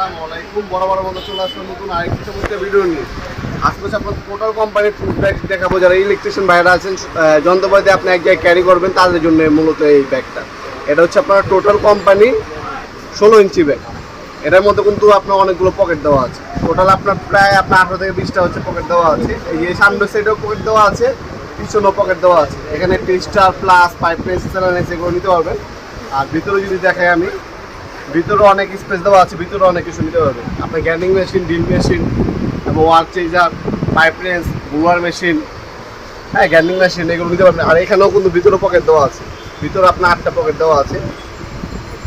আসসালামু আলাইকুম। বড় বন্ধু চলে আসলো নতুন আরেকটি চমৎকার ভিডিও নিয়ে। আজকে আপনার টোটাল কোম্পানির টুল ব্যাগ দেখাবো। যারা ইলেকট্রিশিয়ান ভাইরা আছেন, যন্ত্রপাতি আপনি এক জায়গায় ক্যারি করবেন, তাদের জন্য মূলত এই ব্যাগটা। এটা হচ্ছে আপনার টোটাল কোম্পানি 16 ইঞ্চি ব্যাগ। এটার মধ্যে কিন্তু আপনার অনেকগুলো পকেট দেওয়া আছে। টোটাল আপনার প্রায় আপনার 18 থেকে 20টা হচ্ছে পকেট দেওয়া আছে। এই যে সামনের সাইডেও পকেট দেওয়া আছে, পিছনেও পকেট দেওয়া আছে। এখানে টেস্টার প্লাস পাইপ স্যালাইন এগুলো নিতে পারবেন। আর ভিতরে যদি দেখাই আমি, ভিতরে অনেক স্পেস দেওয়া আছে, ভিতরে অনেক কিছু নিতে পারবেন। আপনার গ্যান্ডিং মেশিন, ড্রিল মেশিন এবং ওয়ার changer, pipe wrench, blower machine, হ্যাঁ গ্যান্ডিং মেশিন এগুলো নিতে পারবেন। আর এখানেও কিন্তু ভিতরে পকেট দেওয়া আছে, ভিতরে আপনার 8টা পকেট দেওয়া আছে।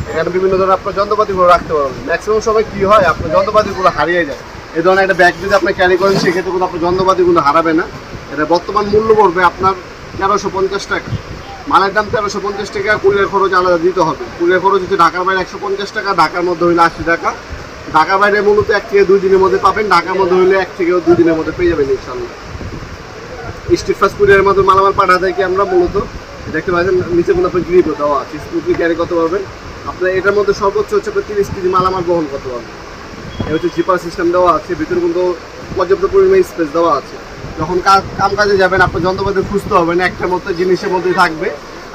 এখানে বিভিন্ন ধরনের আপনার যন্ত্রপাতিগুলো রাখতে পারবেন। ম্যাক্সিমাম সময় কী হয়, আপনার যন্ত্রপাতিগুলো হারিয়ে যায়। এই ধরনের একটা ব্যাগ যদি আপনি ক্যারি করেন, সেক্ষেত্রে কিন্তু আপনার যন্ত্রপাতিগুলো হারাবে না। এটা বর্তমান মূল্য পড়বে আপনার 1350 টাকা। মালের দাম 1350 টাকা, কুরিয়ার খরচ আলাদা দিতে হবে। কুরিয়ার খরচ হচ্ছে ঢাকার বাইরে 150 টাকা, ঢাকার মধ্যে হইলে 80 টাকা। ঢাকার বাইরে মূলত 1 থেকে 2 দিনের মধ্যে পাবেন, ঢাকার মধ্যে হইলে 1 থেকে 2 দিনের মধ্যে পেয়ে যাবেন ইনশাআল্লাহ। স্ট্রিট ফাস্ট কুরিয়ারের মধ্যে মালামাল পাঠা থেকে আমরা মূলত দেখতে পাচ্ছেন নিচে কোনো আপনার গ্রিপও দেওয়া আছে, স্মুথলি ক্যারি করতে পারবেন। আপনার এটার মধ্যে সর্বোচ্চ হচ্ছে আপনার 30 কেজি মালামাল বহন করতে পারবেন। এ হচ্ছে জিপার সিস্টেম দেওয়া আছে, ভিতরে কিন্তু পর্যাপ্ত পরিমাণে স্পেস দেওয়া আছে। যখন কাম কাজে যাবেন, আপনার যন্ত্রপাতি খুঁজতে হবে না, একটার মধ্যে জিনিসের মধ্যেই থাকবে।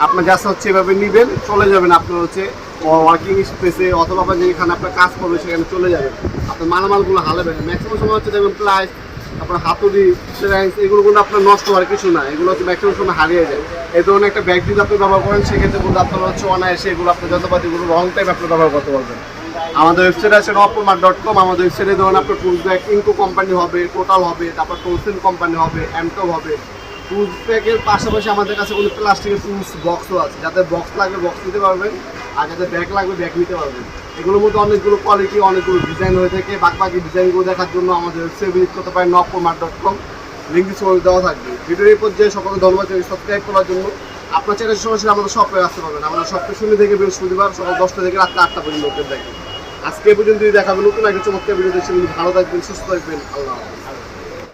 আপনার জাস্ট হচ্ছে এভাবে নেবেন, চলে যাবেন আপনার হচ্ছে ওয়ার্কিং স্পেসে, অথবা আপনার যেখানে আপনার কাজ করবে সেখানে চলে যাবেন। আপনার মালামালগুলো হারাবেন না। ম্যাক্সিমাম সময় হচ্ছে দেখবেন প্লাস আপনার হাতুড়ি, সিরাইন্স এগুলো কিন্তু আপনার নষ্ট হওয়ার কিছু না, এগুলো হচ্ছে ম্যাক্সিমাম সময় হারিয়ে যায়। এই ধরনের একটা ব্যাগ যদি আপনি ব্যবহার করেন, সেক্ষেত্রে কিন্তু আপনার হচ্ছে অনায়াসে এগুলো আপনার যন্ত্রপাতিগুলো লং টাইম আপনি ব্যবহার করতে পারবেন। আমাদের ওয়েবসাইট আছে nopomart.com। আমাদের ওয়েবসাইটে ধরুন আপনার টুলস ব্যাগ ইনকো কোম্পানি হবে, টোটাল হবে, তারপর টোলসেন কোম্পানি হবে, এমটপ হবে। টুলস ব্যাগের পাশাপাশি আমাদের কাছে কোনো প্লাস্টিকের টুলস বক্সও আছে। যাদের বক্স লাগবে বক্স নিতে পারবেন, আর যাদের ব্যাগ লাগবে ব্যাগ নিতে পারবেন। এগুলোর মধ্যে অনেকগুলো কোয়ালিটি, অনেকগুলো ডিজাইন হয়ে থাকে। বাকি ডিজাইনগুলো দেখার জন্য আমাদের ওয়েবসাইট ভিজিট করতে পারেন nopomart.com। লিঙ্ক ডিসক্রিপশনে দেওয়া থাকবে। ভিডিওর এই পর্যায়ে সকলকে ধন্যবাদ জানাই সাবস্ক্রাইব করার জন্য। আপনার চ্যানেল সরাসরি আমাদের শপে আসতে পারবেন। আমাদের শপে শূন্য থেকে বৃহস্পতিবার সকাল 10টা থেকে রাত 8টা পর্যন্ত ওপেন থাকে। আজকে পর্যন্ত দেখাবেন নতুন একটা চমৎকার ভিডিও দেখছেন। ভালো থাকবেন, সুস্থ থাকবেন, আল্লাহ হাফেজ।